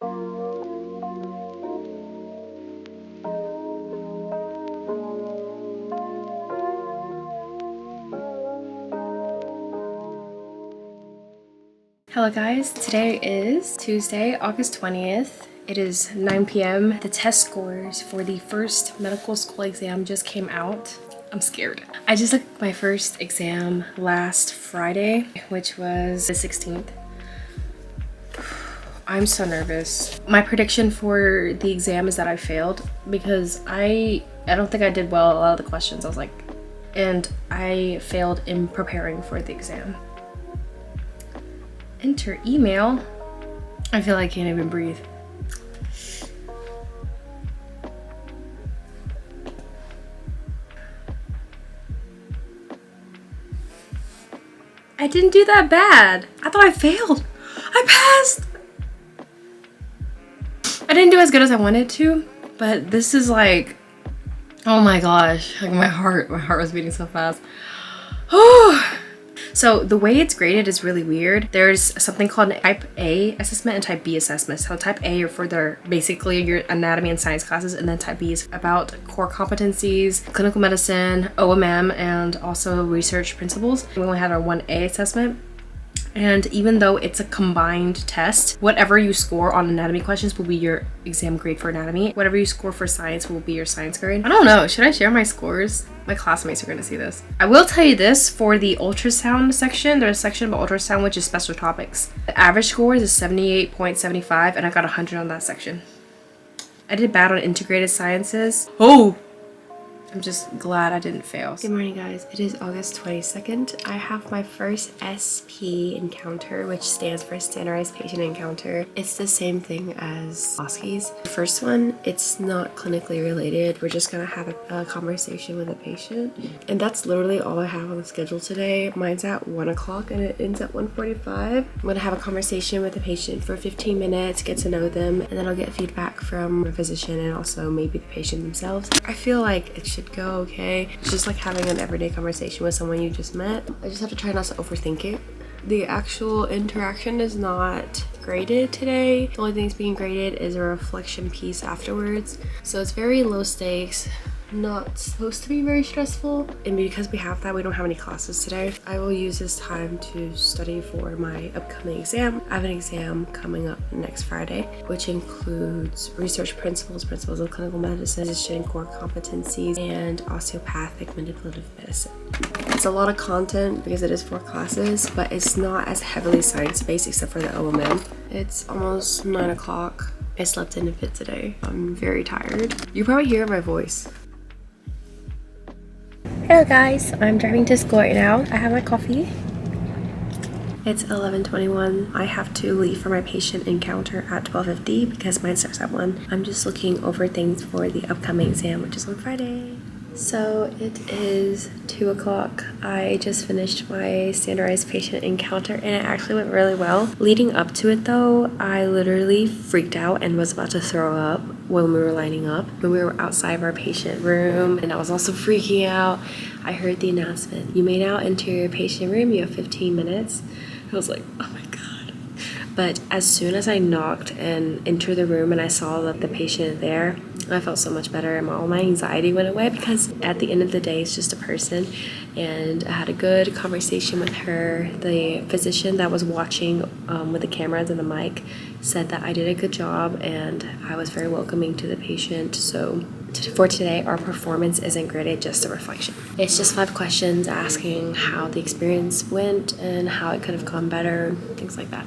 Hello guys, today is Tuesday, August 20th. It is 9 p.m. The test scores for the first medical school exam just came out. I'm scared. I just took my first exam last Friday, which was the 16th. I'm so nervous. My prediction for the exam is that I failed because I don't think I did well a lot of the questions. And I failed in preparing for the exam. Enter email. I feel like I can't even breathe. I didn't do that bad. I thought I failed. I passed. I didn't do as good as I wanted to, but this is like, oh my gosh, like my heart was beating so fast. Oh. So the way it's graded is really weird. There's something called an type A assessment and type B assessment. So type A are for basically your anatomy and science classes, and then type B is about core competencies, clinical medicine, OMM, and also research principles. We only had our 1A assessment. And even though it's a combined test, whatever you score on anatomy questions will be your exam grade for anatomy. Whatever you score for science will be your science grade. I don't know, should I share my scores? My classmates are gonna see this. I will tell you this, for the ultrasound section, there's a section about ultrasound which is special topics. The average score is 78.75 and I got 100 on that section. I did bad on integrated sciences. Oh! I'm just glad I didn't fail. Good morning guys, it is August 22nd. I have my first SPE encounter, which stands for standardized patient encounter. It's the same thing as OSCEs. The first one, it's not clinically related. We're just gonna have a conversation with a patient. And that's literally all I have on the schedule today. Mine's at 1 o'clock and it ends at 1:45. I'm gonna have a conversation with the patient for 15 minutes, get to know them, and then I'll get feedback from a physician and also maybe the patient themselves. I feel like it should go okay. It's just like having an everyday conversation with someone you just met. I just have to try not to overthink it. The actual interaction is not graded today. The only thing that's being graded is a reflection piece afterwards. So it's very low stakes, not supposed to be very stressful. And because we have that, we don't have any classes today. I will use this time to study for my upcoming exam. I have an exam coming up next Friday, which includes research principles of clinical medicine, physician core competencies, and osteopathic manipulative medicine. It's a lot of content because it is 4 classes, but it's not as heavily science-based except for the OMM. It's almost 9 o'clock. I slept in a bit today. I'm very tired. You probably hear my voice. Hello guys, I'm driving to school right now. I have my coffee. It's 11:21. I have to leave for my patient encounter at 12:50 because mine starts at 1. I'm just looking over things for the upcoming exam, which is on Friday. So it is 2 o'clock. I just finished my standardized patient encounter and it actually went really well. Leading up to it though, I literally freaked out and was about to throw up when we were lining up. When we were outside of our patient room, and I was also freaking out, I heard the announcement, "You may now enter your patient room, you have 15 minutes. I was like, oh my god. But as soon as I knocked and entered the room and I saw the patient there, I felt so much better and all my anxiety went away because at the end of the day, it's just a person. And I had a good conversation with her. The physician that was watching with the cameras and the mic said that I did a good job and I was very welcoming to the patient. So for today, our performance isn't graded, just a reflection. It's just 5 questions asking how the experience went and how it could have gone better, things like that.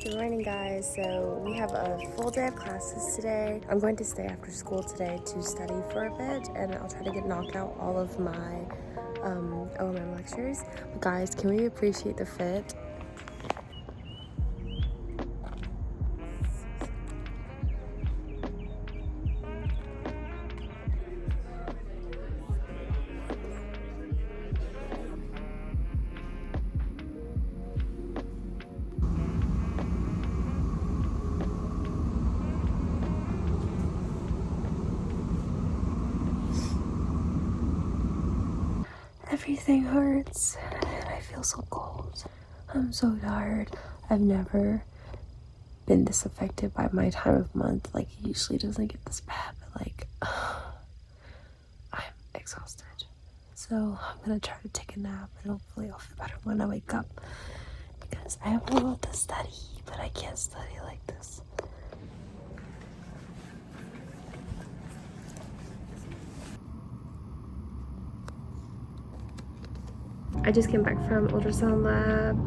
Good morning, guys. So we have a full day of classes today. I'm going to stay after school today to study for a bit, and I'll try to knock out all of my OMM lectures. But guys, can we appreciate the fit? Everything hurts, and I feel so cold. I'm so tired. I've never been this affected by my time of month. Like, it usually doesn't get this bad, but like, I'm exhausted. So I'm gonna try to take a nap, and hopefully I'll feel better when I wake up. Because I have a lot to study, but I can't study like this. I just came back from ultrasound lab.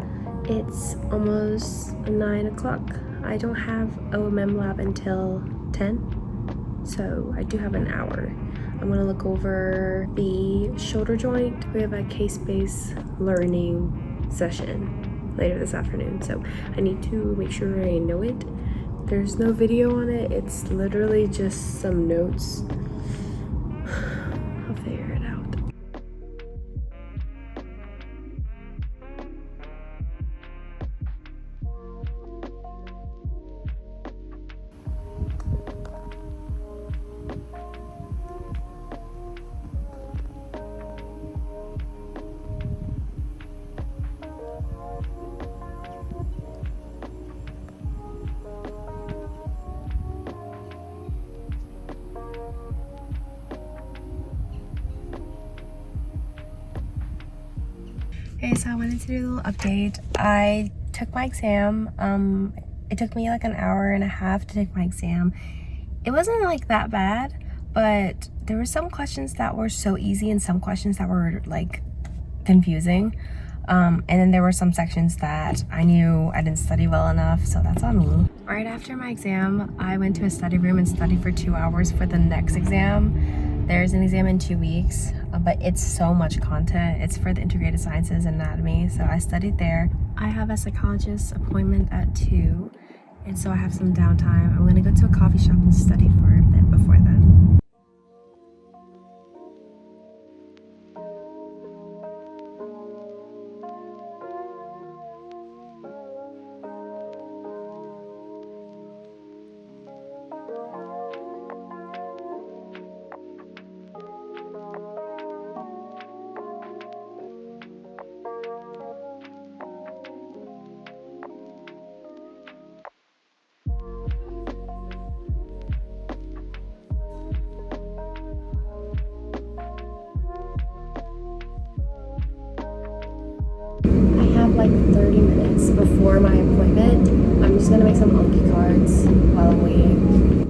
It's almost 9 o'clock. I don't have OMM lab until 10, so I do have an hour. I'm gonna look over the shoulder joint. We have a case-based learning session later this afternoon, so I need to make sure I know it. There's no video on it. It's literally just some notes. I'll figure it out. Okay, so I wanted to do a little update. I took my exam. It took me like an hour and a half to take my exam. It wasn't like that bad, but there were some questions that were so easy and some questions that were like confusing. And then there were some sections that I knew I didn't study well enough, so that's on me. Right after my exam, I went to a study room and studied for 2 hours for the next exam. There's an exam in 2 weeks, but it's so much content. It's for the integrated sciences and anatomy, so I studied there. I have a psychologist appointment at 2, and so I have some downtime. I'm gonna go to a coffee shop and study for a bit before then. I have like 30 minutes before my appointment. I'm just gonna make some Anki cards while I'm waiting.